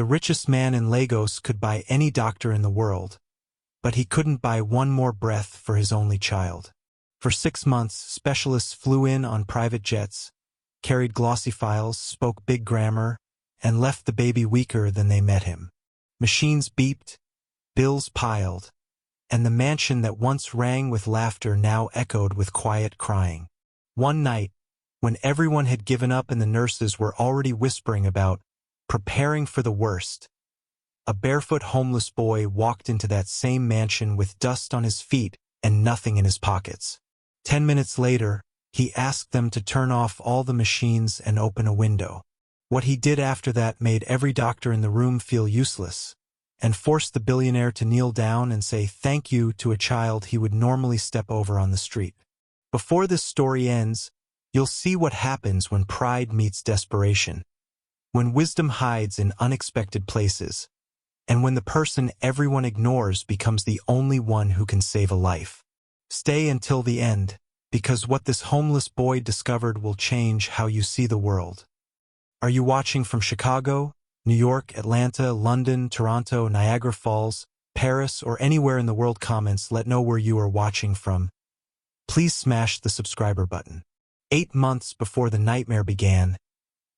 The richest man in Lagos could buy any doctor in the world, but he couldn't buy one more breath for his only child. For 6 months, specialists flew in on private jets, carried glossy files, spoke big grammar, and left the baby weaker than they met him. Machines beeped, bills piled, and the mansion that once rang with laughter now echoed with quiet crying. One night, when everyone had given up and the nurses were already whispering about preparing for the worst, a barefoot homeless boy walked into that same mansion with dust on his feet and nothing in his pockets. 10 minutes later, he asked them to turn off all the machines and open a window. What he did after that made every doctor in the room feel useless, and forced the billionaire to kneel down and say thank you to a child he would normally step over on the street. Before this story ends, you'll see what happens when pride meets desperation, when wisdom hides in unexpected places, and when the person everyone ignores becomes the only one who can save a life. Stay until the end, because what this homeless boy discovered will change how you see the world. Are you watching from Chicago, New York, Atlanta, London, Toronto, Niagara Falls, Paris, or anywhere in the world? Comments let know where you are watching from. Please smash the subscriber button. 8 months before the nightmare began,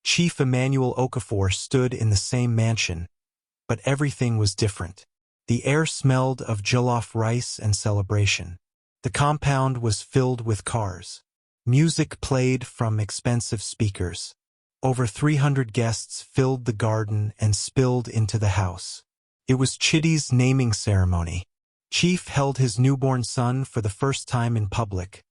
Chief Emmanuel Okafor stood in the same mansion, but everything was different. The air smelled of jollof rice and celebration. The compound was filled with cars. Music played from expensive speakers. Over 300 guests filled the garden and spilled into the house. It was Chidi's naming ceremony. Chief held his newborn son for the first time in public,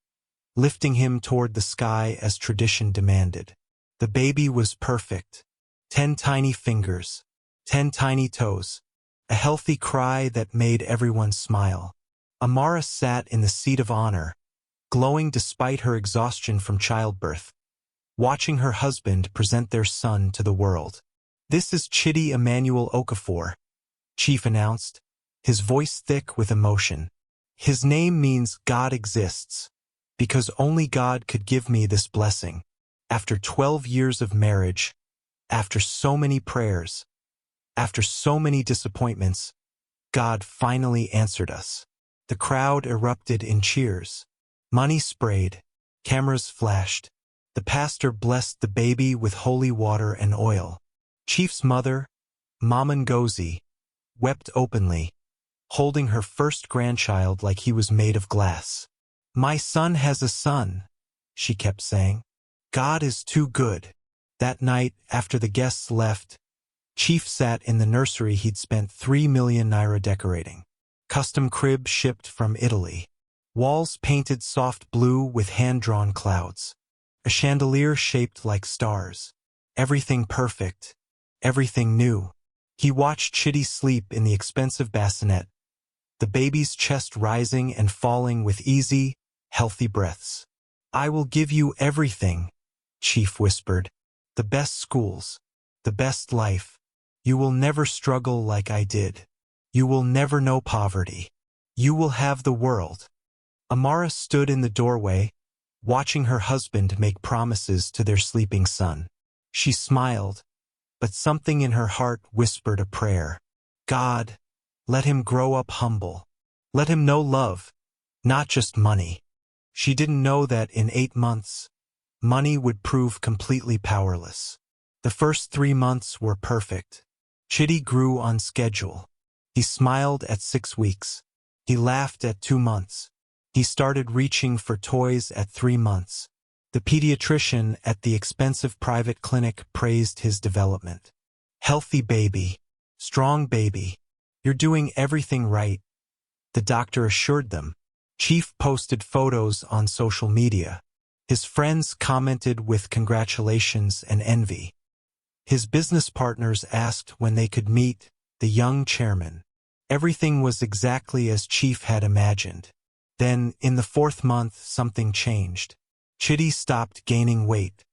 lifting him toward the sky as tradition demanded. The baby was perfect. 10 tiny fingers, 10 tiny toes, a healthy cry that made everyone smile. Amara sat in the seat of honor, glowing despite her exhaustion from childbirth, watching her husband present their son to the world. "This is Chidi Emmanuel Okafor," Chief announced, his voice thick with emotion. "His name means God exists, because only God could give me this blessing. After 12 years of marriage, after so many prayers, after so many disappointments, God finally answered us." The crowd erupted in cheers. Money sprayed. Cameras flashed. The pastor blessed the baby with holy water and oil. Chief's mother, Mama Ngozi, wept openly, holding her first grandchild like he was made of glass. "My son has a son," she kept saying. "God is too good." That night, after the guests left, Chief sat in the nursery he'd spent 3 million naira decorating. Custom crib shipped from Italy. Walls painted soft blue with hand-drawn clouds. A chandelier shaped like stars. Everything perfect. Everything new. He watched Chidi sleep in the expensive bassinet, the baby's chest rising and falling with easy, healthy breaths. "I will give you everything," Chief whispered. "The best schools. The best life. You will never struggle like I did. You will never know poverty. You will have the world." Amara stood in the doorway, watching her husband make promises to their sleeping son. She smiled, but something in her heart whispered a prayer. "God, let him grow up humble. Let him know love, not just money." She didn't know that in 8 months, money would prove completely powerless. The first 3 months were perfect. Chidi grew on schedule. He smiled at 6 weeks. He laughed at 2 months. He started reaching for toys at 3 months. The pediatrician at the expensive private clinic praised his development. "Healthy baby. Strong baby. You're doing everything right," the doctor assured them. Chief posted photos on social media. His friends commented with congratulations and envy. His business partners asked when they could meet the young chairman. Everything was exactly as Chief had imagined. Then, in the 4th month, something changed. Chidi stopped gaining weight.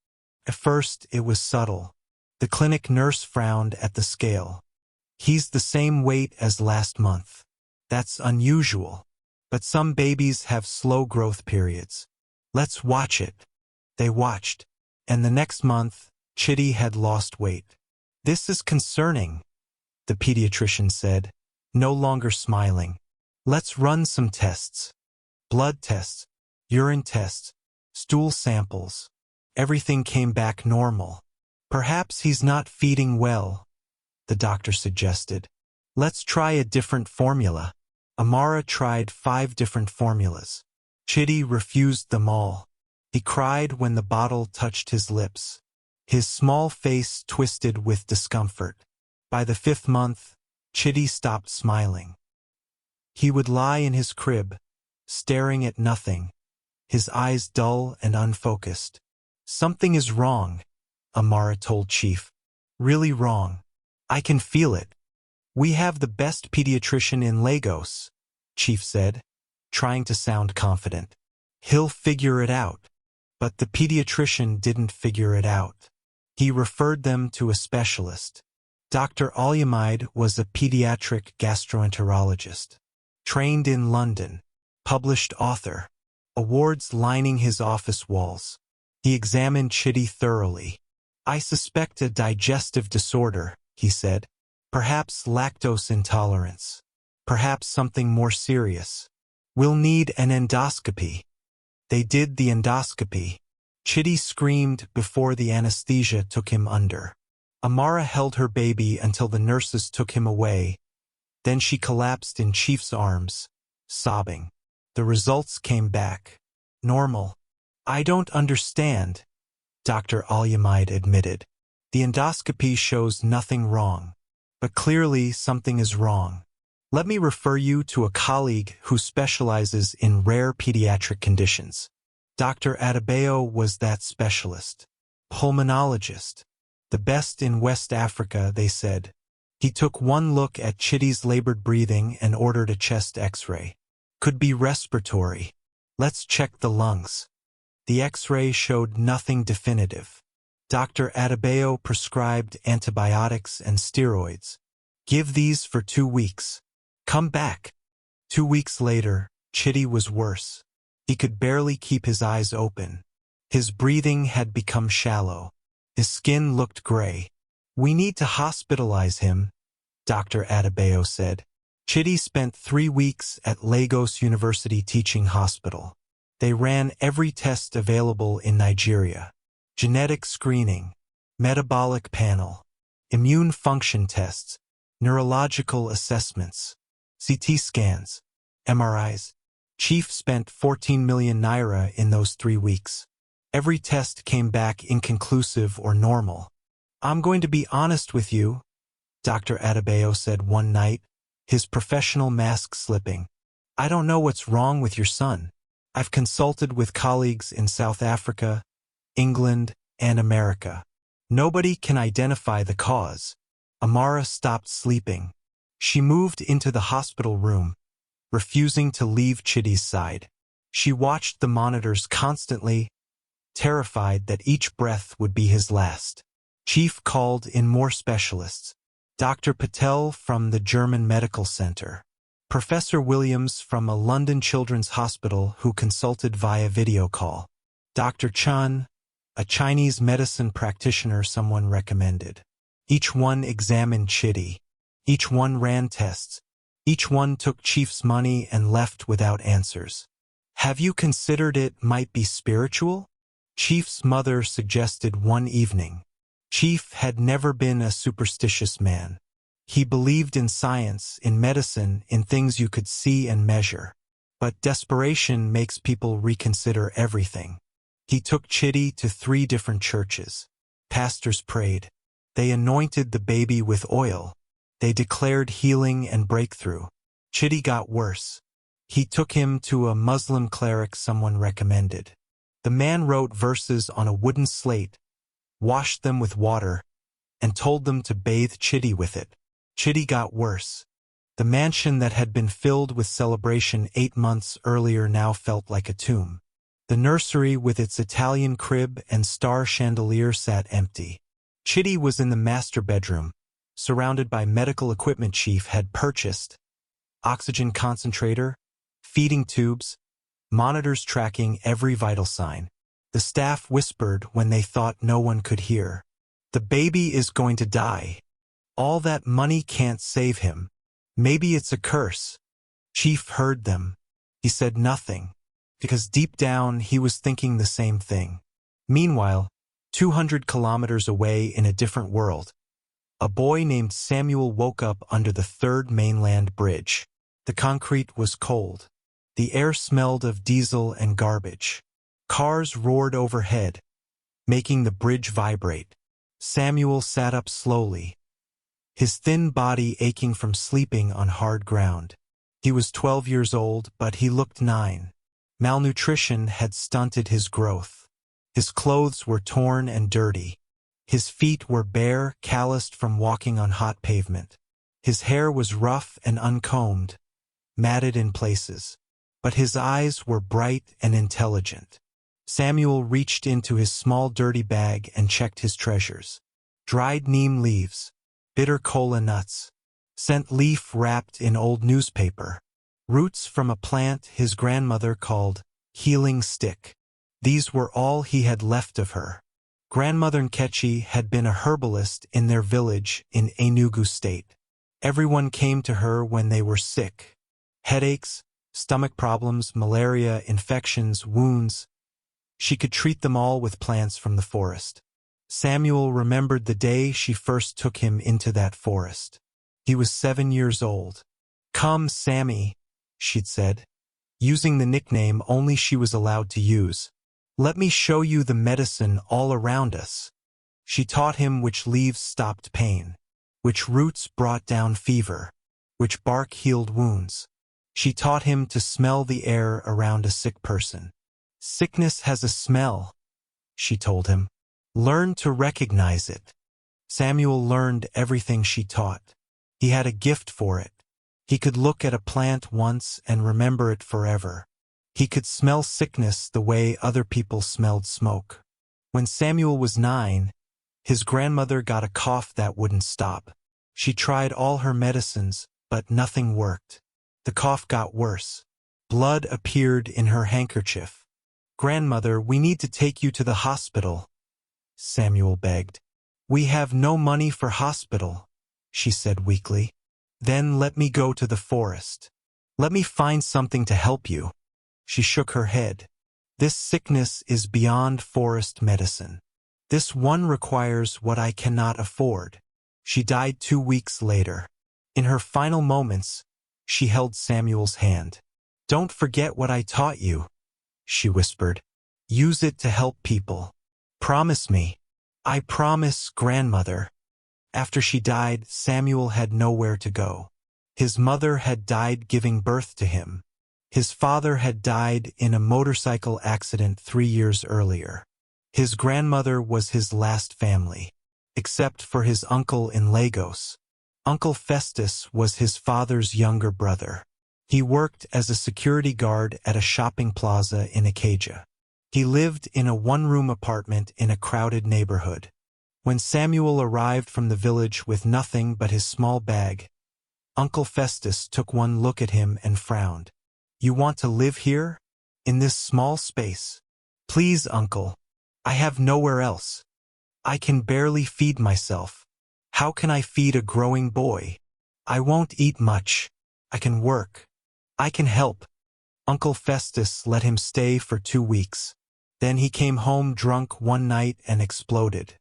At first, it was subtle. The clinic nurse frowned at the scale. "He's the same weight as last month. That's unusual. But some babies have slow growth periods. Let's watch it." They watched, and the next month, Chidi had lost weight. "This is concerning," the pediatrician said, no longer smiling. Let's run some tests. Blood tests, urine tests, stool samples. Everything came back normal. Perhaps he's not feeding well, the doctor suggested. Let's try a different formula. Amara tried 5 different formulas. Chidi refused them all. He cried when the bottle touched his lips. His small face twisted with discomfort. By the 5th month, Chidi stopped smiling. He would lie in his crib, staring at nothing, his eyes dull and unfocused. Something is wrong, Amara told Chief. Really wrong. I can feel it. We have the best pediatrician in Lagos, Chief said, trying to sound confident. He'll figure it out. But the pediatrician didn't figure it out. He referred them to a specialist. Dr. Alyamide was a pediatric gastroenterologist. Trained in London. Published author. Awards lining his office walls. He examined Chidi thoroughly. I suspect a digestive disorder, he said. Perhaps lactose intolerance. Perhaps something more serious. We'll need an endoscopy. They did the endoscopy. Chidi screamed before the anesthesia took him under. Amara held her baby until the nurses took him away. Then she collapsed in Chief's arms, sobbing. The results came back. Normal. I don't understand, Dr. Alyamide admitted. The endoscopy shows nothing wrong. But clearly something is wrong. Let me refer you to a colleague who specializes in rare pediatric conditions. Dr. Adebayo was that specialist. Pulmonologist. The best in West Africa, they said. He took one look at Chidi's labored breathing and ordered a chest X-ray. Could be respiratory. Let's check the lungs. The X-ray showed nothing definitive. Dr. Adebayo prescribed antibiotics and steroids. Give these for 2 weeks. Come back. 2 weeks later, Chidi was worse. He could barely keep his eyes open. His breathing had become shallow. His skin looked gray. We need to hospitalize him, Dr. Adebayo said. Chidi spent 3 weeks at Lagos University Teaching Hospital. They ran every test available in Nigeria. Genetic screening, metabolic panel, immune function tests, neurological assessments, CT scans, MRIs. Chief spent 14 million naira in those 3 weeks. Every test came back inconclusive or normal. I'm going to be honest with you, Dr. Adebayo said one night, his professional mask slipping. I don't know what's wrong with your son. I've consulted with colleagues in South Africa, England, and America. Nobody can identify the cause. Amara stopped sleeping. She moved into the hospital room, refusing to leave Chidi's side. She watched the monitors constantly, terrified that each breath would be his last. Chief called in more specialists. Dr. Patel from the German Medical Center. Professor Williams from a London Children's Hospital who consulted via video call. Dr. Chun, a Chinese medicine practitioner someone recommended. Each one examined Chidi. Each one ran tests. Each one took Chief's money and left without answers. Have you considered it might be spiritual? Chief's mother suggested one evening. Chief had never been a superstitious man. He believed in science, in medicine, in things you could see and measure. But desperation makes people reconsider everything. He took Chidi to 3 different churches. Pastors prayed. They anointed the baby with oil. They declared healing and breakthrough. Chidi got worse. He took him to a Muslim cleric someone recommended. The man wrote verses on a wooden slate, washed them with water, and told them to bathe Chidi with it. Chidi got worse. The mansion that had been filled with celebration 8 months earlier now felt like a tomb. The nursery with its Italian crib and star chandelier sat empty. Chidi was in the master bedroom, surrounded by medical equipment Chief had purchased. Oxygen concentrator, feeding tubes, monitors tracking every vital sign. The staff whispered when they thought no one could hear. The baby is going to die. All that money can't save him. Maybe it's a curse. Chief heard them. He said nothing, because deep down he was thinking the same thing. Meanwhile, 200 kilometers away in a different world, a boy named Samuel woke up under the third mainland bridge. The concrete was cold. The air smelled of diesel and garbage. Cars roared overhead, making the bridge vibrate. Samuel sat up slowly, his thin body aching from sleeping on hard ground. He was 12 years old, but he looked 9. Malnutrition had stunted his growth. His clothes were torn and dirty. His feet were bare, calloused from walking on hot pavement. His hair was rough and uncombed, matted in places. But his eyes were bright and intelligent. Samuel reached into his small dirty bag and checked his treasures. Dried neem leaves, bitter cola nuts, scent leaf wrapped in old newspaper, roots from a plant his grandmother called healing stick. These were all he had left of her. Grandmother Nkechi had been a herbalist in their village in Enugu State. Everyone came to her when they were sick. Headaches, stomach problems, malaria, infections, wounds. She could treat them all with plants from the forest. Samuel remembered the day she first took him into that forest. He was 7 years old. "Come, Sammy," she'd said, using the nickname only she was allowed to use. "Let me show you the medicine all around us." She taught him which leaves stopped pain, which roots brought down fever, which bark healed wounds. She taught him to smell the air around a sick person. "Sickness has a smell," she told him. "Learn to recognize it." Samuel learned everything she taught. He had a gift for it. He could look at a plant once and remember it forever. He could smell sickness the way other people smelled smoke. When Samuel was 9, his grandmother got a cough that wouldn't stop. She tried all her medicines, but nothing worked. The cough got worse. Blood appeared in her handkerchief. "Grandmother, we need to take you to the hospital," Samuel begged. "We have no money for hospital," she said weakly. "Then let me go to the forest. Let me find something to help you." She shook her head. "This sickness is beyond forest medicine. This one requires what I cannot afford." She died 2 weeks later. In her final moments, she held Samuel's hand. "Don't forget what I taught you," she whispered. "Use it to help people. Promise me." "I promise, grandmother." After she died, Samuel had nowhere to go. His mother had died giving birth to him. His father had died in a motorcycle accident 3 years earlier. His grandmother was his last family, except for his uncle in Lagos. Uncle Festus was his father's younger brother. He worked as a security guard at a shopping plaza in Ikeja. He lived in a one-room apartment in a crowded neighborhood. When Samuel arrived from the village with nothing but his small bag, Uncle Festus took one look at him and frowned. "You want to live here? In this small space?" "Please, Uncle. I have nowhere else. I can barely feed myself. How can I feed a growing boy? I won't eat much. I can work. I can help." Uncle Festus let him stay for 2 weeks. Then he came home drunk one night and exploded.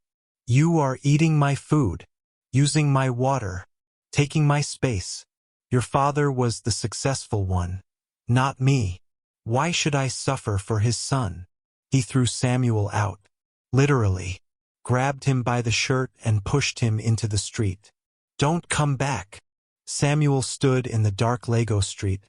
"You are eating my food, using my water, taking my space. Your father was the successful one, not me. Why should I suffer for his son?" He threw Samuel out, literally, grabbed him by the shirt and pushed him into the street. "Don't come back." Samuel stood in the dark Lagos street,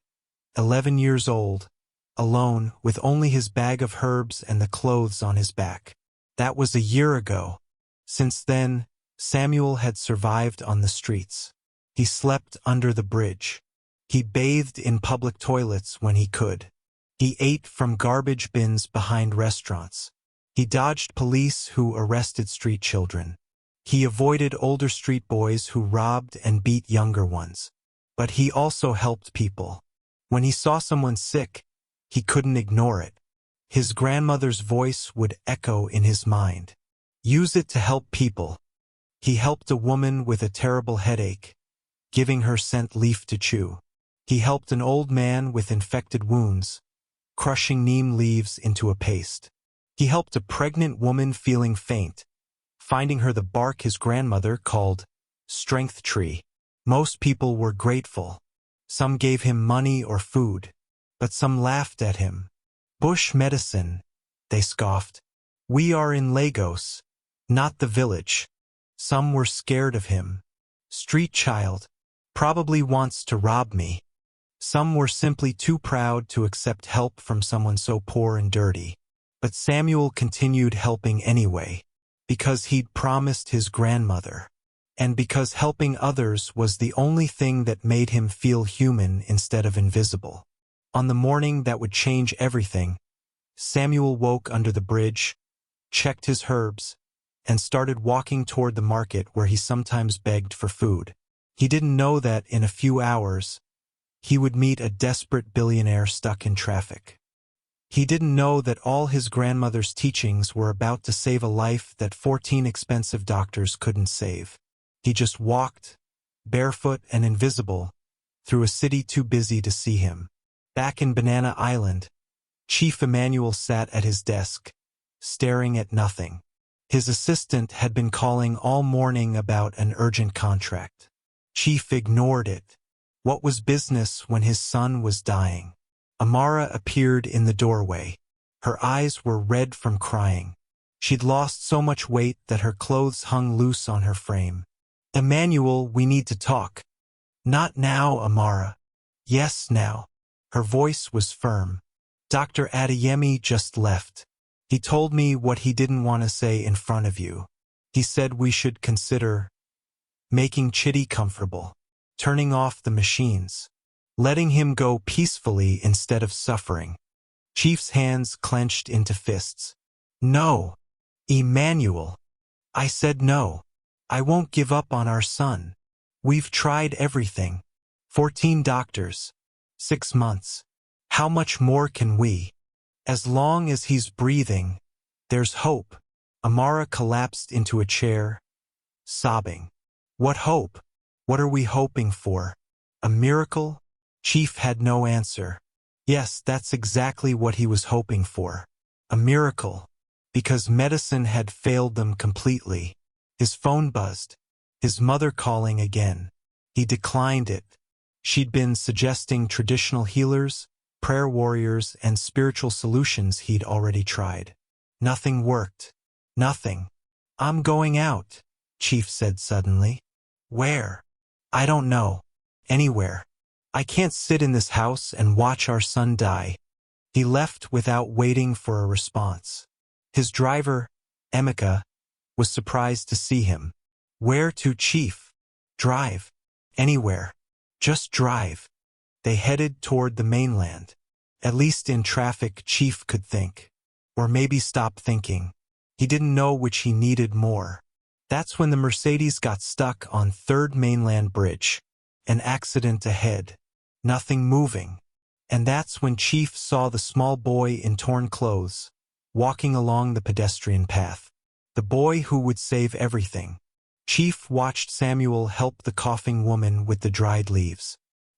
11 years old, alone, with only his bag of herbs and the clothes on his back. That was a year ago. Since then, Samuel had survived on the streets. He slept under the bridge. He bathed in public toilets when he could. He ate from garbage bins behind restaurants. He dodged police who arrested street children. He avoided older street boys who robbed and beat younger ones. But he also helped people. When he saw someone sick, he couldn't ignore it. His grandmother's voice would echo in his mind. "Use it to help people. He helped a woman with a terrible headache, giving her scent leaf to chew. He helped an old man with infected wounds, crushing neem leaves into a paste. He helped a pregnant woman feeling faint, finding her the bark his grandmother called strength tree. Most people were grateful. Some gave him money or food, but some laughed at him. Bush medicine, they scoffed. We are in Lagos, not the village. Some were scared of him. Street child, probably wants to rob me. Some were simply too proud to accept help from someone so poor and dirty. But Samuel continued helping anyway, because he'd promised his grandmother, and because helping others was the only thing that made him feel human instead of invisible. On the morning that would change everything, Samuel woke under the bridge, checked his herbs, and started walking toward the market where he sometimes begged for food. He didn't know that in a few hours, he would meet a desperate billionaire stuck in traffic. He didn't know that all his grandmother's teachings were about to save a life that 14 expensive doctors couldn't save. He just walked, barefoot and invisible, through a city too busy to see him. Back in Banana Island, Chief Emmanuel sat at his desk, staring at nothing. His assistant had been calling all morning about an urgent contract. Chief ignored it. What was business when his son was dying? Amara appeared in the doorway. Her eyes were red from crying. She'd lost so much weight that her clothes hung loose on her frame. Emmanuel, we need to talk. Not now, Amara. Yes, now. Her voice was firm. Dr. Adeyemi just left. He told me what he didn't want to say in front of you. He said we should consider making Chidi comfortable, turning off the machines, letting him go peacefully instead of suffering. Chief's hands clenched into fists. No, Emmanuel. I said no. I won't give up on our son. We've tried everything. 14 doctors. 6 months. How much more can we? As long as he's breathing, there's hope. Amara collapsed into a chair, sobbing. What hope? What are we hoping for? A miracle? Chief had no answer. Yes, that's exactly what he was hoping for. A miracle. Because medicine had failed them completely. His phone buzzed. His mother calling again. He declined it. She'd been suggesting traditional healers, prayer warriors, and spiritual solutions he'd already tried. Nothing worked. Nothing. I'm going out, Chief said suddenly. Where? I don't know. Anywhere. I can't sit in this house and watch our son die. He left without waiting for a response. His driver, Emeka, was surprised to see him. Where to, Chief? Drive. Anywhere. Just drive. They headed toward the mainland. At least in traffic, Chief could think. Or maybe stop thinking. He didn't know which he needed more. That's when the Mercedes got stuck on 3rd Mainland Bridge. An accident ahead. Nothing moving. And that's when Chief saw the small boy in torn clothes, walking along the pedestrian path. The boy who would save everything. Chief watched Samuel help the coughing woman with the dried leaves.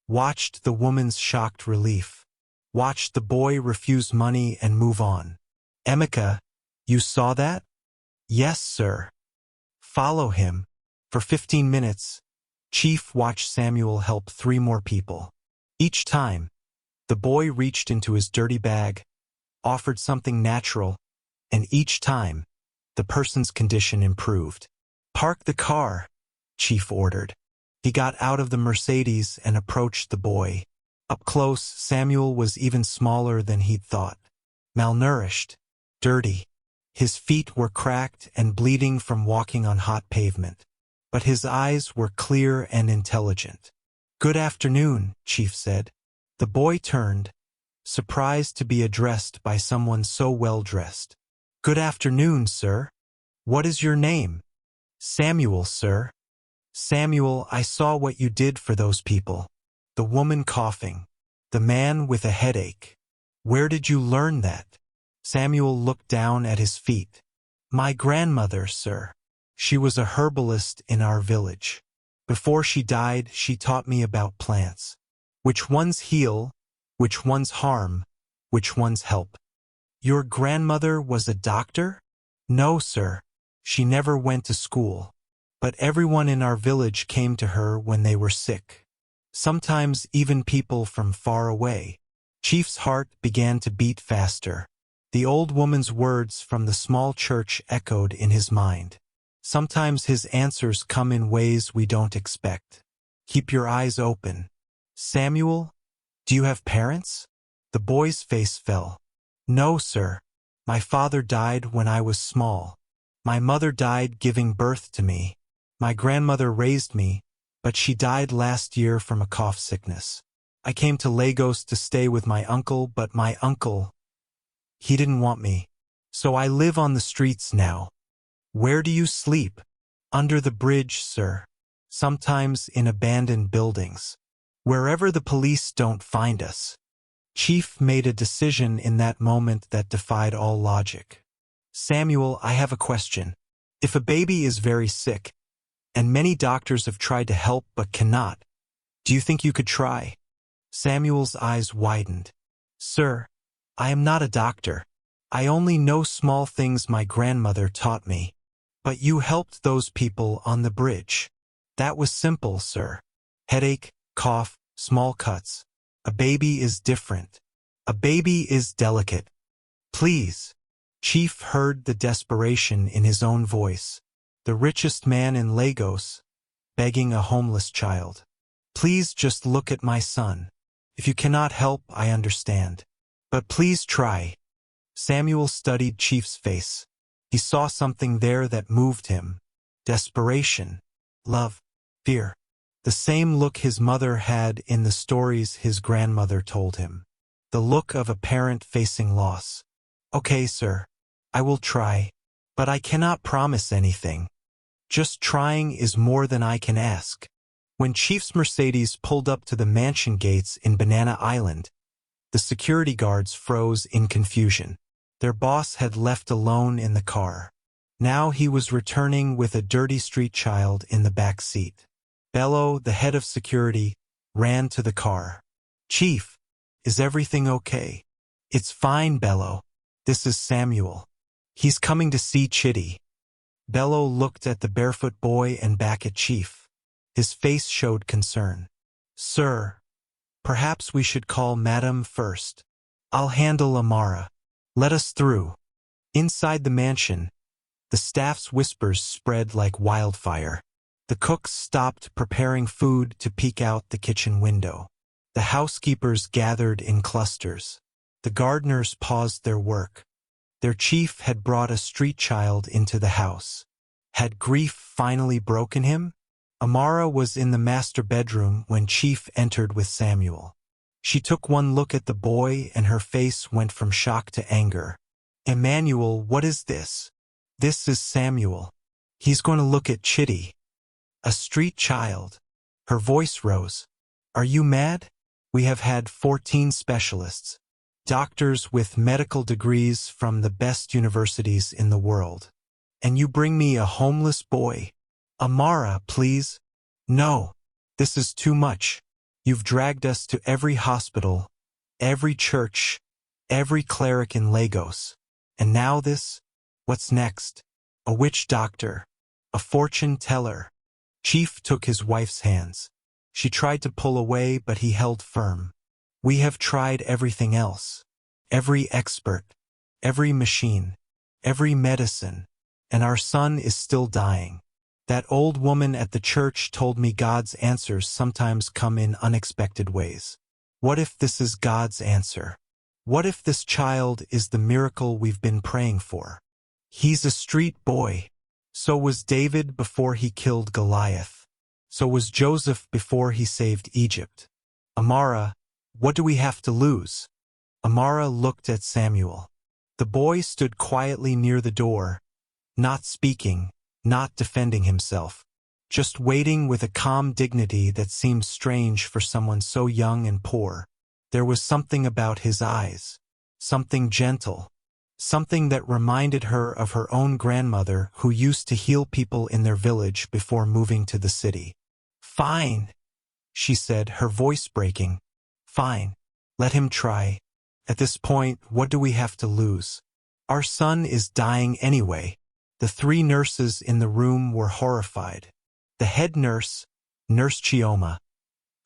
Watched the woman's shocked relief. Watched the boy refuse money and move on. Emeka, you saw that? Yes, sir. Follow him. For 15 minutes, Chief watched Samuel help 3 more people. Each time, the boy reached into his dirty bag, offered something natural, and each time, the person's condition improved. Park the car, Chief ordered. He got out of the Mercedes and approached the boy. Up close, Samuel was even smaller than he'd thought. Malnourished, dirty. His feet were cracked and bleeding from walking on hot pavement. But his eyes were clear and intelligent. Good afternoon, Chief said. The boy turned, surprised to be addressed by someone so well-dressed. Good afternoon, sir. What is your name? Samuel, sir. Samuel, I saw what you did for those people. The woman coughing. The man with a headache. Where did you learn that? Samuel looked down at his feet. My grandmother, sir. She was a herbalist in our village. Before she died, she taught me about plants. Which ones heal, which ones harm, which ones help. Your grandmother was a doctor? No, sir. She never went to school. But everyone in our village came to her when they were sick. Sometimes even people from far away. Chief's heart began to beat faster. The old woman's words from the small church echoed in his mind. Sometimes his answers come in ways we don't expect. Keep your eyes open. Samuel, do you have parents? The boy's face fell. No, sir. My father died when I was small. My mother died giving birth to me. My grandmother raised me, but she died last year from a cough sickness. I came to Lagos to stay with my uncle, but my uncle, he didn't want me. So I live on the streets now. Where do you sleep? Under the bridge, sir. Sometimes in abandoned buildings. Wherever the police don't find us. Chief made a decision in that moment that defied all logic. Samuel, I have a question. If a baby is very sick, and many doctors have tried to help but cannot, do you think you could try? Samuel's eyes widened. Sir, I am not a doctor. I only know small things my grandmother taught me. But you helped those people on the bridge. That was simple, sir. Headache, cough, small cuts. A baby is different. A baby is delicate. Please. Chief heard the desperation in his own voice. The richest man in Lagos, begging a homeless child. Please just look at my son. If you cannot help, I understand. But please try. Samuel studied Chief's face. He saw something there that moved him. Desperation, love, fear. The same look his mother had in the stories his grandmother told him. The look of a parent facing loss. Okay, sir. I will try. But I cannot promise anything. Just trying is more than I can ask. When Chief's Mercedes pulled up to the mansion gates in Banana Island, the security guards froze in confusion. Their boss had left alone in the car. Now he was returning with a dirty street child in the back seat. Bello, the head of security, ran to the car. Chief, is everything okay? It's fine, Bello. This is Samuel. He's coming to see Chidi. Bello looked at the barefoot boy and back at Chief. His face showed concern. Sir, perhaps we should call Madam first. I'll handle Amara. Let us through. Inside the mansion, the staff's whispers spread like wildfire. The cooks stopped preparing food to peek out the kitchen window. The housekeepers gathered in clusters. The gardeners paused their work. Their chief had brought a street child into the house. Had grief finally broken him? Amara was in the master bedroom when Chief entered with Samuel. She took one look at the boy and her face went from shock to anger. Emmanuel, what is this? This is Samuel. He's going to look at Chidi. A street child. Her voice rose. Are you mad? We have had 14 specialists. Doctors with medical degrees from the best universities in the world. And you bring me a homeless boy? Amara, please. No. This is too much. You've dragged us to every hospital, every church, every cleric in Lagos. And now this? What's next? A witch doctor? A fortune teller? Chief took his wife's hands. She tried to pull away, but he held firm. We have tried everything else. Every expert, every machine, every medicine, and our son is still dying. That old woman at the church told me God's answers sometimes come in unexpected ways. What if this is God's answer? What if this child is the miracle we've been praying for? He's a street boy. So was David before he killed Goliath. So was Joseph before he saved Egypt. Amara, what do we have to lose? Amara looked at Samuel. The boy stood quietly near the door, not speaking, not defending himself, just waiting with a calm dignity that seemed strange for someone so young and poor. There was something about his eyes, something gentle, something that reminded her of her own grandmother who used to heal people in their village before moving to the city. "Fine," she said, her voice breaking. "Fine. Let him try. At this point, what do we have to lose? Our son is dying anyway." The three nurses in the room were horrified. The head nurse, Nurse Chioma,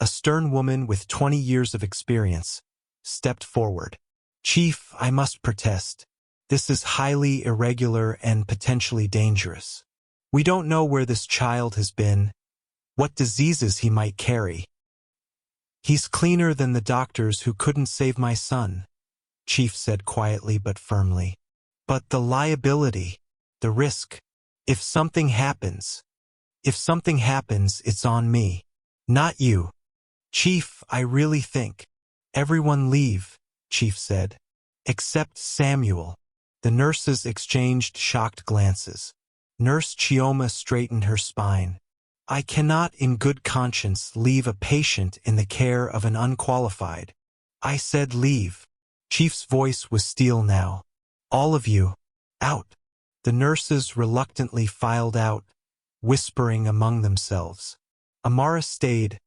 a stern woman with 20 years of experience, stepped forward. "Chief, I must protest. This is highly irregular and potentially dangerous. We don't know where this child has been, what diseases he might carry. He's cleaner than the doctors who couldn't save my son," Chief said quietly but firmly. "But the liability, the risk, if something happens, it's on me, not you." "Chief, I really think." "Everyone leave," Chief said. "Except Samuel." The nurses exchanged shocked glances. Nurse Chioma straightened her spine. "I cannot in good conscience leave a patient in the care of an unqualified. I said leave." Chief's voice was steel now. "All of you, out." The nurses reluctantly filed out, whispering among themselves. Amara stayed,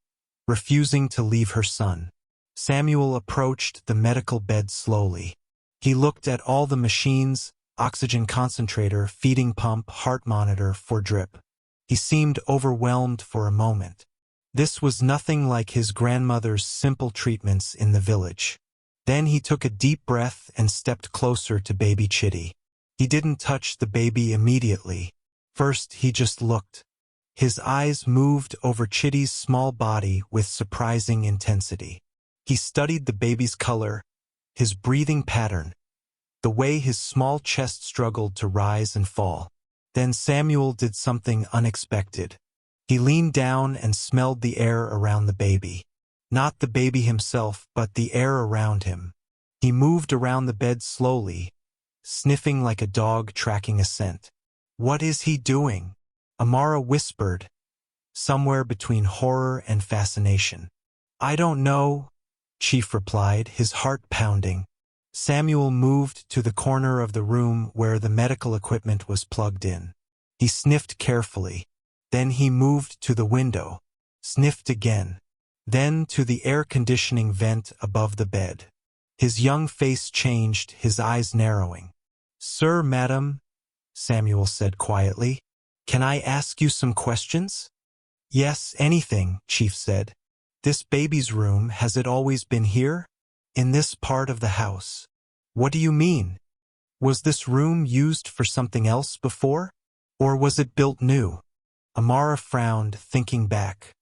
refusing to leave her son. Samuel approached the medical bed slowly. He looked at all the machines, oxygen concentrator, feeding pump, heart monitor for drip. He seemed overwhelmed for a moment. This was nothing like his grandmother's simple treatments in the village. Then he took a deep breath and stepped closer to baby Chidi. He didn't touch the baby immediately. First, he just looked. His eyes moved over Chidi's small body with surprising intensity. He studied the baby's color, his breathing pattern, the way his small chest struggled to rise and fall. Then Samuel did something unexpected. He leaned down and smelled the air around the baby. Not the baby himself, but the air around him. He moved around the bed slowly, sniffing like a dog tracking a scent. "What is he doing?" Amara whispered, somewhere between horror and fascination. "I don't know," Chief replied, his heart pounding. Samuel moved to the corner of the room where the medical equipment was plugged in. He sniffed carefully. Then he moved to the window, sniffed again, then to the air conditioning vent above the bed. His young face changed, his eyes narrowing. "Sir, madam," Samuel said quietly, "can I ask you some questions?" "Yes, anything," Chief said. "This baby's room, has it always been here? In this part of the house?" "What do you mean? Was this room used for something else before? Or was it built new?" Amara frowned, thinking back.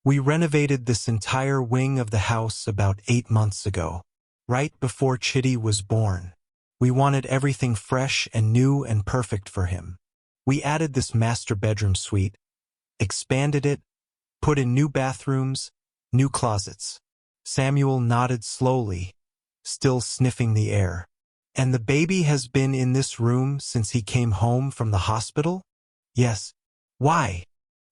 "We renovated this entire wing of the house about 8 months ago, right before Chidi was born. We wanted everything fresh and new and perfect for him. We added this master bedroom suite, expanded it, put in new bathrooms, new closets." Samuel nodded slowly, still sniffing the air. "And the baby has been in this room since he came home from the hospital?" "Yes." "Why?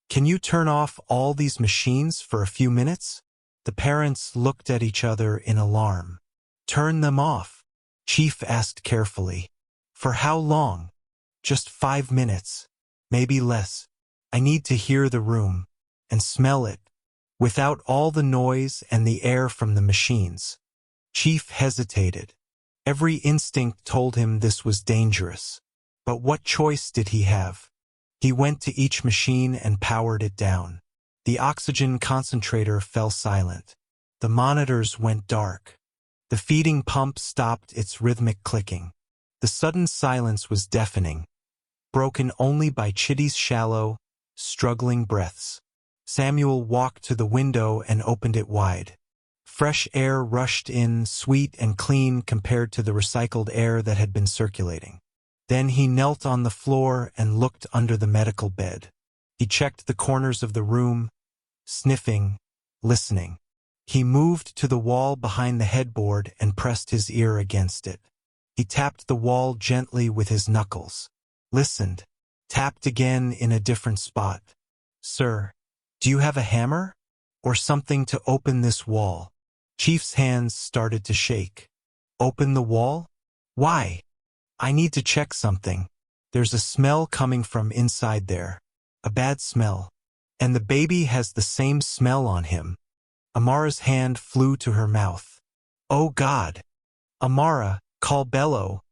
Can you turn off all these machines for a few minutes?" The parents looked at each other in alarm. "Turn them off?" Chief asked carefully. "For how long?" "Just 5 minutes. Maybe less. I need to hear the room and smell it, without all the noise and the air from the machines." Chief hesitated. Every instinct told him this was dangerous. But what choice did he have? He went to each machine and powered it down. The oxygen concentrator fell silent. The monitors went dark. The feeding pump stopped its rhythmic clicking. The sudden silence was deafening, broken only by Chidi's shallow, struggling breaths. Samuel walked to the window and opened it wide. Fresh air rushed in, sweet and clean compared to the recycled air that had been circulating. Then he knelt on the floor and looked under the medical bed. He checked the corners of the room, sniffing, listening. He moved to the wall behind the headboard and pressed his ear against it. He tapped the wall gently with his knuckles. Listened. Tapped again in a different spot. "Sir, do you have a hammer? Or something to open this wall?" Chief's hands started to shake. "Open the wall? Why?" I need to check something. There's a smell coming from inside there. A bad smell. And the baby has the same smell on him. Amara's hand flew to her mouth. Oh God! Amara, call Bello,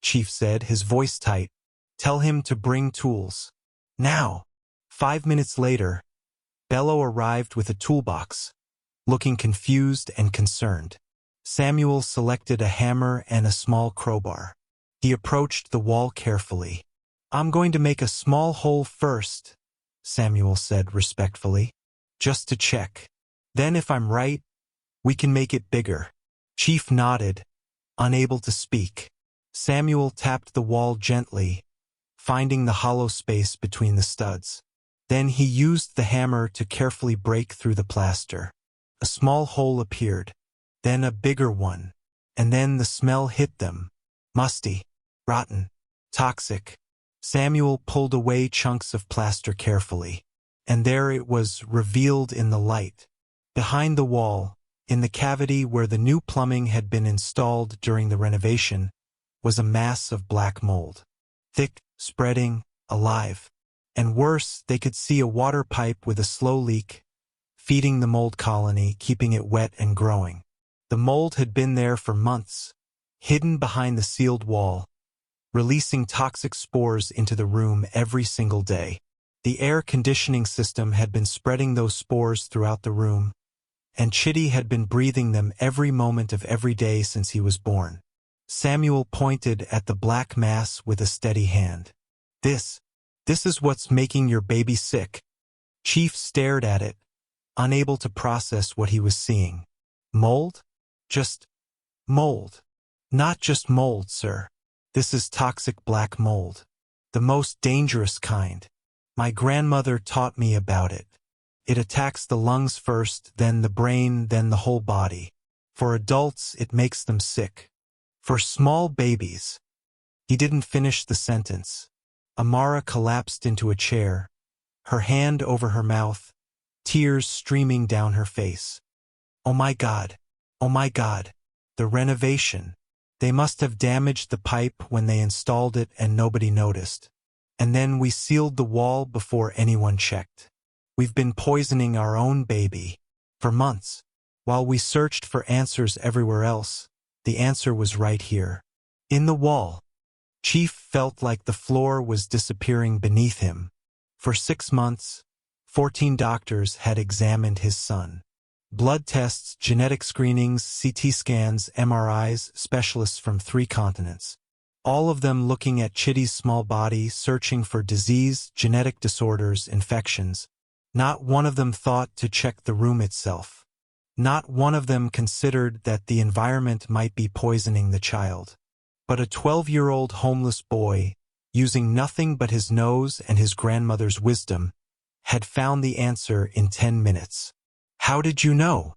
Chief said, his voice tight. Tell him to bring tools. Now! 5 minutes later, Bello arrived with a toolbox, looking confused and concerned. Samuel selected a hammer and a small crowbar. He approached the wall carefully. I'm going to make a small hole first, Samuel said respectfully, just to check. Then if I'm right, we can make it bigger. Chief nodded, unable to speak. Samuel tapped the wall gently, finding the hollow space between the studs. Then he used the hammer to carefully break through the plaster. A small hole appeared, then a bigger one, and then the smell hit them. Musty, rotten, toxic. Samuel pulled away chunks of plaster carefully, and there it was revealed in the light. Behind the wall, in the cavity where the new plumbing had been installed during the renovation, was a mass of black mold. Thick, spreading, alive. And worse, they could see a water pipe with a slow leak, feeding the mold colony, keeping it wet and growing. The mold had been there for months, hidden behind the sealed wall, releasing toxic spores into the room every single day. The air conditioning system had been spreading those spores throughout the room, and Chidi had been breathing them every moment of every day since he was born. Samuel pointed at the black mass with a steady hand. This is what's making your baby sick. Chief stared at it, unable to process what he was seeing. Mold? Just mold. Not just mold, sir. This is toxic black mold. The most dangerous kind. My grandmother taught me about it. It attacks the lungs first, then the brain, then the whole body. For adults, it makes them sick. For small babies. He didn't finish the sentence. Amara collapsed into a chair, her hand over her mouth, tears streaming down her face. Oh my God. Oh my God. The renovation. They must have damaged the pipe when they installed it and nobody noticed. And then we sealed the wall before anyone checked. We've been poisoning our own baby for months. While we searched for answers everywhere else, the answer was right here. In the wall. Chief felt like the floor was disappearing beneath him. For 6 months, 14 doctors had examined his son. Blood tests, genetic screenings, CT scans, MRIs, specialists from 3 continents. All of them looking at Chidi's small body, searching for disease, genetic disorders, infections. Not one of them thought to check the room itself. Not one of them considered that the environment might be poisoning the child. But a 12-year-old homeless boy, using nothing but his nose and his grandmother's wisdom, had found the answer in 10 minutes. How did you know?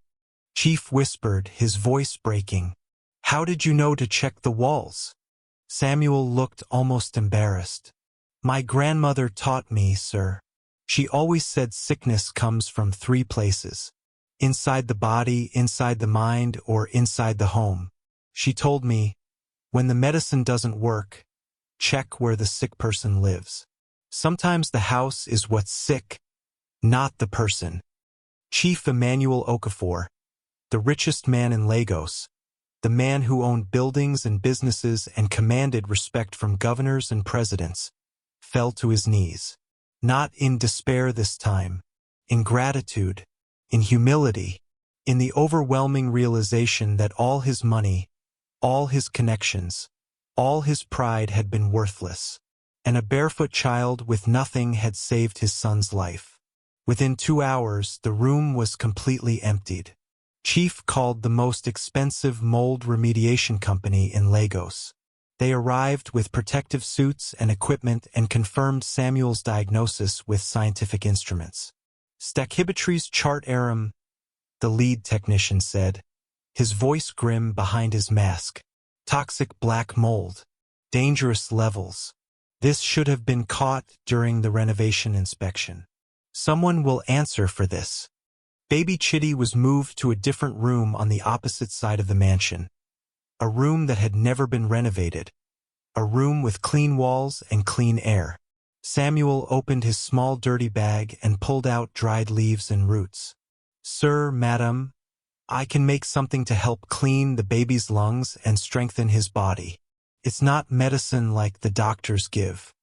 Chief whispered, his voice breaking. How did you know to check the walls? Samuel looked almost embarrassed. My grandmother taught me, sir. She always said sickness comes from 3 places. Inside the body, inside the mind, or inside the home. She told me, when the medicine doesn't work, check where the sick person lives. Sometimes the house is what's sick, not the person. Chief Emmanuel Okafor, the richest man in Lagos, the man who owned buildings and businesses and commanded respect from governors and presidents, fell to his knees. Not in despair this time, in gratitude, in humility, in the overwhelming realization that all his money, all his connections, all his pride had been worthless, and a barefoot child with nothing had saved his son's life. Within 2 hours, the room was completely emptied. Chief called the most expensive mold remediation company in Lagos. They arrived with protective suits and equipment and confirmed Samuel's diagnosis with scientific instruments. Stachybotrys chart arum, the lead technician said, his voice grim behind his mask. Toxic black mold. Dangerous levels. This should have been caught during the renovation inspection. Someone will answer for this. Baby Chidi was moved to a different room on the opposite side of the mansion. A room that had never been renovated. A room with clean walls and clean air. Samuel opened his small dirty bag and pulled out dried leaves and roots. "Sir, madam, I can make something to help clean the baby's lungs and strengthen his body. It's not medicine like the doctors give,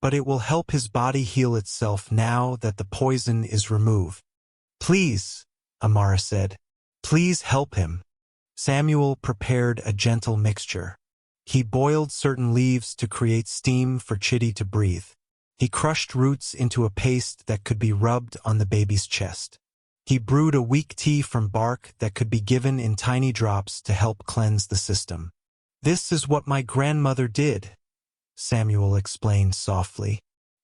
but it will help his body heal itself now that the poison is removed." "Please," Amara said. "Please help him." Samuel prepared a gentle mixture. He boiled certain leaves to create steam for Chidi to breathe. He crushed roots into a paste that could be rubbed on the baby's chest. He brewed a weak tea from bark that could be given in tiny drops to help cleanse the system. "This is what my grandmother did," Samuel explained softly.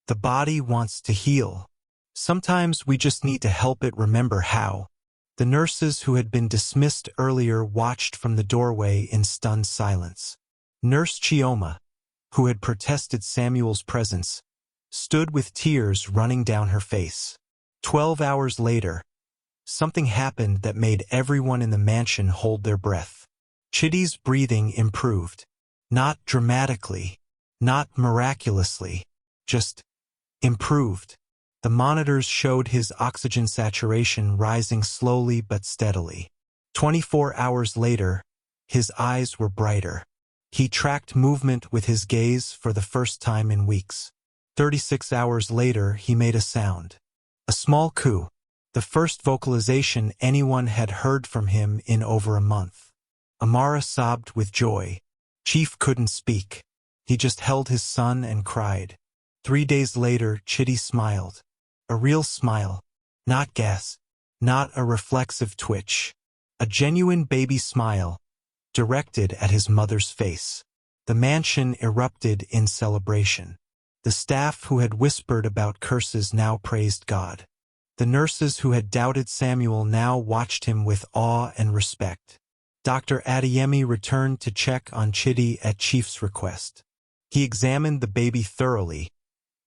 "The body wants to heal. Sometimes we just need to help it remember how." The nurses who had been dismissed earlier watched from the doorway in stunned silence. Nurse Chioma, who had protested Samuel's presence, stood with tears running down her face. 12 hours later, something happened that made everyone in the mansion hold their breath. Chidi's breathing improved. Not dramatically, not miraculously, just improved. The monitors showed his oxygen saturation rising slowly but steadily. 24 hours later, his eyes were brighter. He tracked movement with his gaze for the first time in weeks. 36 hours later, he made a sound. A small coo. The first vocalization anyone had heard from him in over a month. Amara sobbed with joy. Chief couldn't speak. He just held his son and cried. 3 days later, Chidi smiled. A real smile. Not gas. Not a reflexive twitch. A genuine baby smile, directed at his mother's face. The mansion erupted in celebration. The staff who had whispered about curses now praised God. The nurses who had doubted Samuel now watched him with awe and respect. Dr. Adeyemi returned to check on Chidi at Chief's request. He examined the baby thoroughly,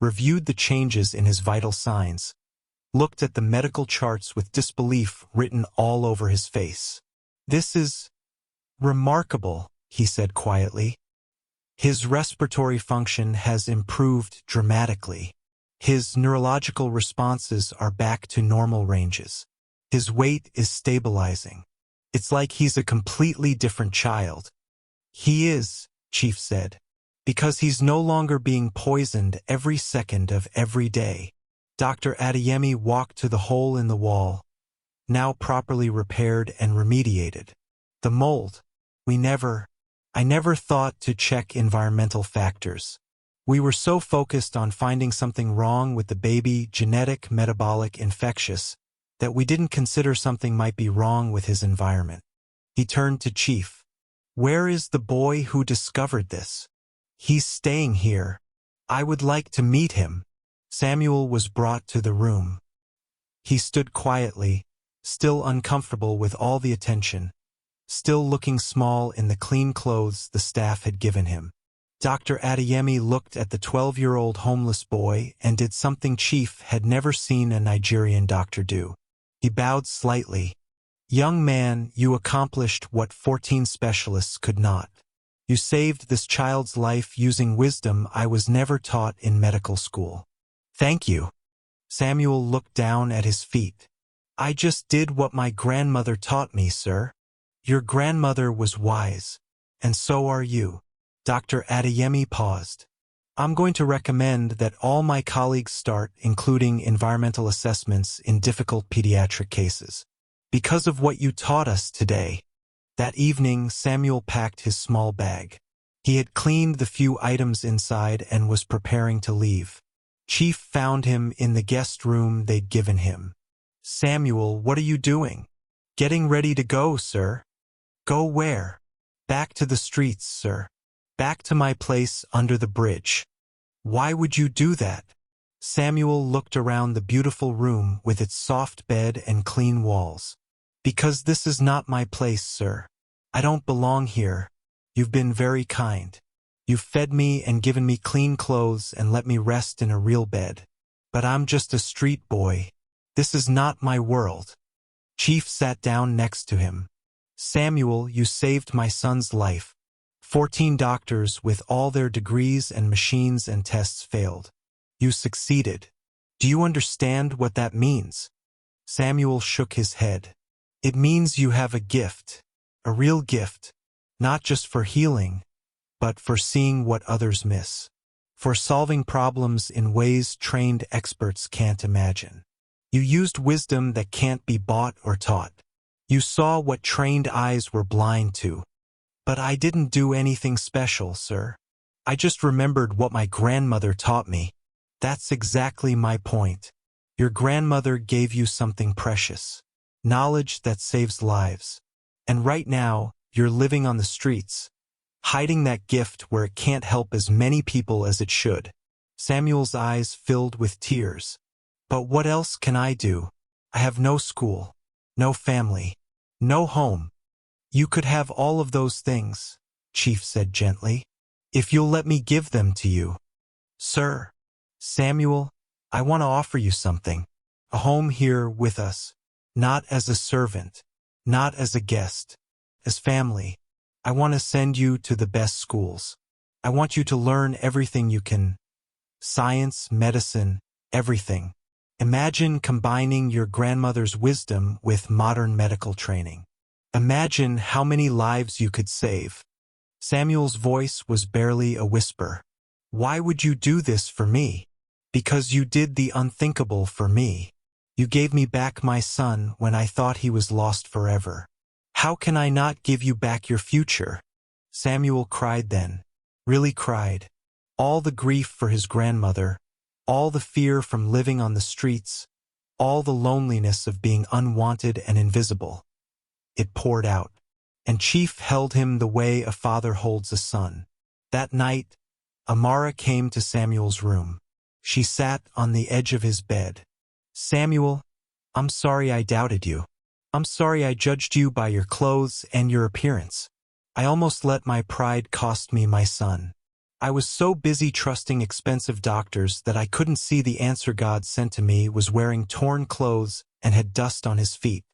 reviewed the changes in his vital signs, looked at the medical charts with disbelief written all over his face. "This is remarkable," he said quietly. "His respiratory function has improved dramatically. His neurological responses are back to normal ranges. His weight is stabilizing. It's like he's a completely different child." "He is," Chief said, "because he's no longer being poisoned every second of every day." Dr. Adeyemi walked to the hole in the wall, now properly repaired and remediated. "The mold. I never thought to check environmental factors. We were so focused on finding something wrong with the baby, genetic, metabolic, infectious, that we didn't consider something might be wrong with his environment." He turned to Chief. "Where is the boy who discovered this?" "He's staying here. I would like to meet him." Samuel was brought to the room. He stood quietly, still uncomfortable with all the attention, still looking small in the clean clothes the staff had given him. Dr. Adeyemi looked at the 12-year-old homeless boy and did something Chief had never seen a Nigerian doctor do. He bowed slightly. "Young man, you accomplished what 14 specialists could not. You saved this child's life using wisdom I was never taught in medical school." "Thank you." Samuel looked down at his feet. "I just did what my grandmother taught me, sir." "Your grandmother was wise, and so are you." Dr. Adeyemi paused. "I'm going to recommend that all my colleagues start including environmental assessments in difficult pediatric cases. Because of what you taught us today." That evening, Samuel packed his small bag. He had cleaned the few items inside and was preparing to leave. Chief found him in the guest room they'd given him. "Samuel, what are you doing?" "Getting ready to go, sir." "Go where?" "Back to the streets, sir. Back to my place under the bridge." "Why would you do that?" Samuel looked around the beautiful room with its soft bed and clean walls. "Because this is not my place, sir. I don't belong here. You've been very kind. You've fed me and given me clean clothes and let me rest in a real bed. But I'm just a street boy. This is not my world." Chief sat down next to him. "Samuel, you saved my son's life. 14 doctors with all their degrees and machines and tests failed. You succeeded. Do you understand what that means? Samuel shook his head. It means you have a gift, a real gift, not just for healing, but for seeing what others miss, for solving problems in ways trained experts can't imagine. You used wisdom that can't be bought or taught. You saw what trained eyes were blind to. But I didn't do anything special, sir. I just remembered what my grandmother taught me. That's exactly my point. Your grandmother gave you something precious, knowledge that saves lives. And right now, you're living on the streets, hiding that gift where it can't help as many people as it should. Samuel's eyes filled with tears. But what else can I do? I have no school, no family, no home. You could have all of those things, Chief said gently, if you'll let me give them to you. Sir, Samuel, I want to offer you something. A home here with us, not as a servant, not as a guest, as family. I want to send you to the best schools. I want you to learn everything you can. Science, medicine, everything. Imagine combining your grandmother's wisdom with modern medical training. Imagine how many lives you could save. Samuel's voice was barely a whisper. Why would you do this for me? Because you did the unthinkable for me. You gave me back my son when I thought he was lost forever. How can I not give you back your future? Samuel cried then, really cried. All the grief for his grandmother, all the fear from living on the streets, all the loneliness of being unwanted and invisible. It poured out, and Chief held him the way a father holds a son. That night, Amara came to Samuel's room. She sat on the edge of his bed. Samuel, I'm sorry I doubted you. I'm sorry I judged you by your clothes and your appearance. I almost let my pride cost me my son. I was so busy trusting expensive doctors that I couldn't see the answer God sent to me was wearing torn clothes and had dust on his feet.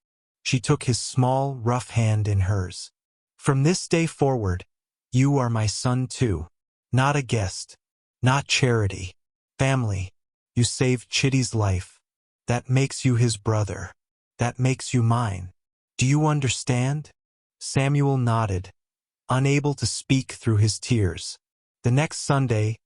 She took his small, rough hand in hers. From this day forward, you are my son too. Not a guest, not charity, family. You saved Chidi's life. That makes you his brother. That makes you mine. Do you understand? Samuel nodded, unable to speak through his tears. The next Sunday,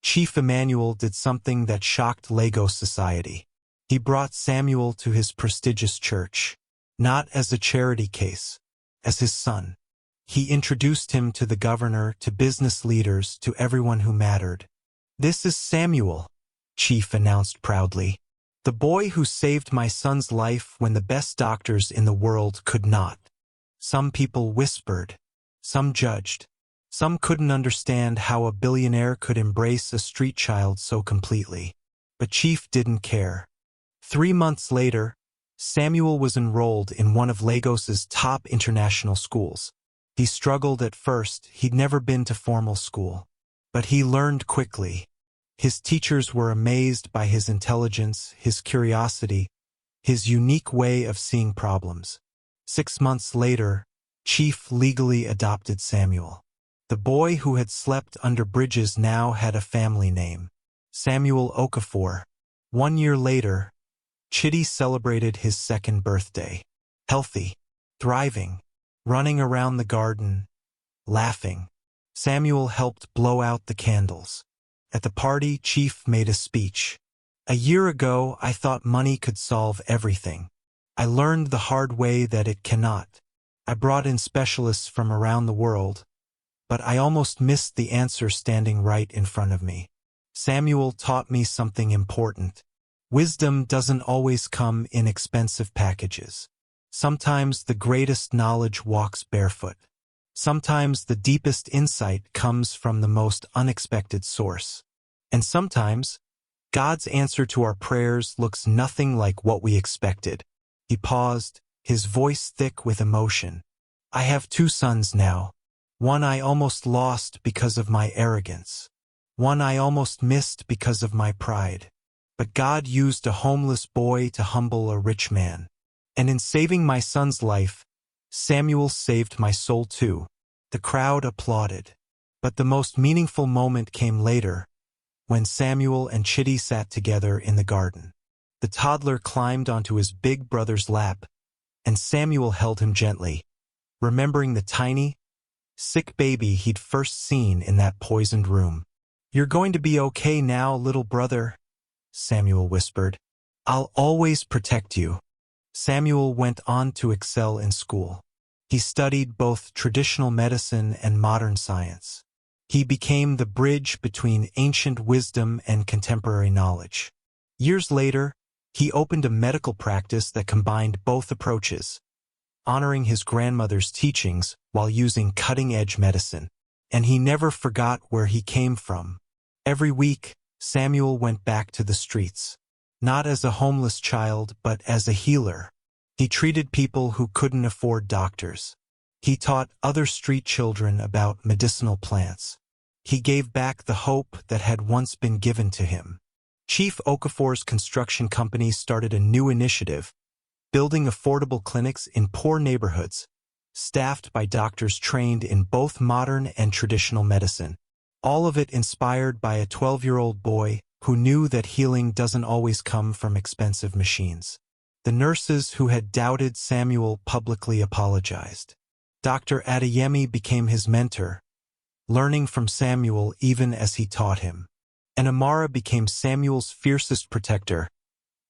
Chief Emmanuel did something that shocked Lagos society. He brought Samuel to his prestigious church, not as a charity case, as his son. He introduced him to the governor, to business leaders, to everyone who mattered. This is Samuel, Chief announced proudly. The boy who saved my son's life when the best doctors in the world could not. Some people whispered. Some judged. Some couldn't understand how a billionaire could embrace a street child so completely. But Chief didn't care. 3 months later, Samuel was enrolled in one of Lagos's top international schools. He struggled at first. He'd never been to formal school. But he learned quickly. His teachers were amazed by his intelligence, his curiosity, his unique way of seeing problems. 6 months later, Chief legally adopted Samuel. The boy who had slept under bridges now had a family name, Emmanuel Okafor. 1 year later, Chidi celebrated his 2nd birthday. Healthy, thriving, running around the garden, laughing. Samuel helped blow out the candles. At the party, Chief made a speech. A year ago, I thought money could solve everything. I learned the hard way that it cannot. I brought in specialists from around the world, but I almost missed the answer standing right in front of me. Samuel taught me something important. Wisdom doesn't always come in expensive packages. Sometimes the greatest knowledge walks barefoot. Sometimes the deepest insight comes from the most unexpected source. And sometimes, God's answer to our prayers looks nothing like what we expected. He paused, his voice thick with emotion. I have 2 sons now. One I almost lost because of my arrogance. One I almost missed because of my pride. But God used a homeless boy to humble a rich man. And in saving my son's life, Samuel saved my soul too. The crowd applauded. But the most meaningful moment came later, when Samuel and Chidi sat together in the garden. The toddler climbed onto his big brother's lap, and Samuel held him gently, remembering the tiny, sick baby he'd first seen in that poisoned room. "You're going to be okay now, little brother," Samuel whispered. "I'll always protect you." Samuel went on to excel in school. He studied both traditional medicine and modern science. He became the bridge between ancient wisdom and contemporary knowledge. Years later, he opened a medical practice that combined both approaches, honoring his grandmother's teachings while using cutting-edge medicine. And he never forgot where he came from. Every week, Samuel went back to the streets, not as a homeless child, but as a healer. He treated people who couldn't afford doctors. He taught other street children about medicinal plants. He gave back the hope that had once been given to him. Chief Okafor's construction company started a new initiative, building affordable clinics in poor neighborhoods, staffed by doctors trained in both modern and traditional medicine. All of it inspired by a 12-year-old boy who knew that healing doesn't always come from expensive machines. The nurses who had doubted Samuel publicly apologized. Dr. Adeyemi became his mentor, learning from Samuel even as he taught him. And Amara became Samuel's fiercest protector,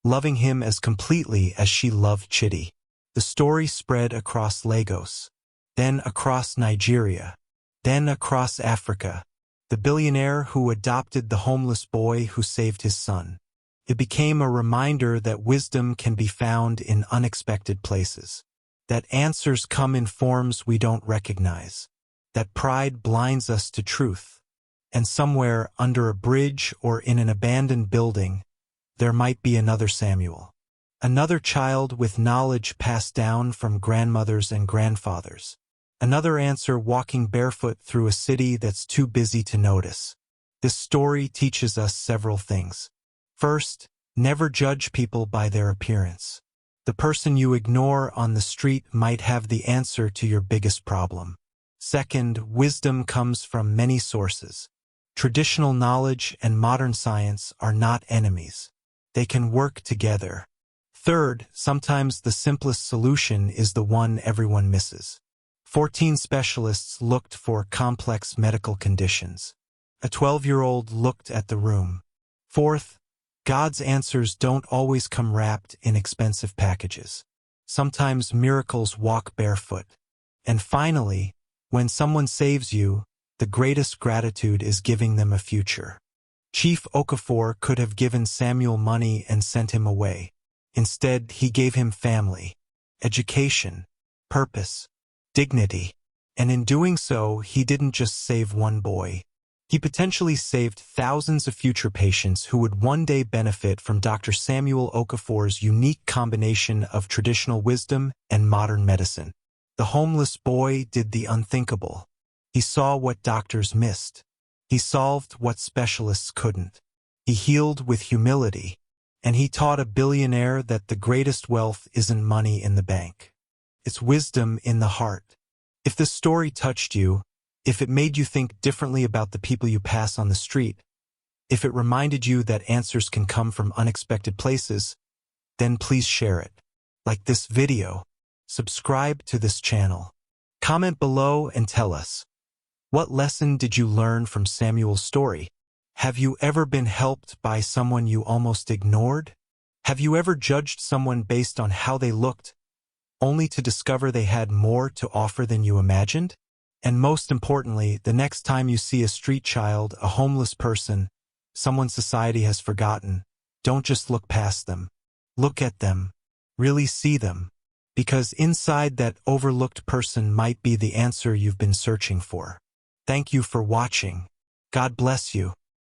loving him as completely as she loved Chidi. The story spread across Lagos, then across Nigeria, then across Africa. The billionaire who adopted the homeless boy who saved his son. It became a reminder that wisdom can be found in unexpected places, that answers come in forms we don't recognize, that pride blinds us to truth, and somewhere under a bridge or in an abandoned building, there might be another Samuel, another child with knowledge passed down from grandmothers and grandfathers, another answer walking barefoot through a city that's too busy to notice. This story teaches us several things. First, never judge people by their appearance. The person you ignore on the street might have the answer to your biggest problem. Second, wisdom comes from many sources. Traditional knowledge and modern science are not enemies. They can work together. Third, sometimes the simplest solution is the one everyone misses. 14 specialists looked for complex medical conditions. A 12-year-old looked at the room. Fourth, God's answers don't always come wrapped in expensive packages. Sometimes miracles walk barefoot. And finally, when someone saves you, the greatest gratitude is giving them a future. Chief Okafor could have given Samuel money and sent him away. Instead, he gave him family, education, purpose, dignity. And in doing so, he didn't just save one boy. He potentially saved thousands of future patients who would one day benefit from Dr. Samuel Okafor's unique combination of traditional wisdom and modern medicine. The homeless boy did the unthinkable. He saw what doctors missed. He solved what specialists couldn't. He healed with humility. And he taught a billionaire that the greatest wealth isn't money in the bank. It's wisdom in the heart. If this story touched you, if it made you think differently about the people you pass on the street, if it reminded you that answers can come from unexpected places, then please share it. Like this video, subscribe to this channel. Comment below and tell us, what lesson did you learn from Samuel's story? Have you ever been helped by someone you almost ignored? Have you ever judged someone based on how they looked, only to discover they had more to offer than you imagined? And most importantly, the next time you see a street child, a homeless person, someone society has forgotten, don't just look past them. Look at them. Really see them. Because inside that overlooked person might be the answer you've been searching for. Thank you for watching. God bless you.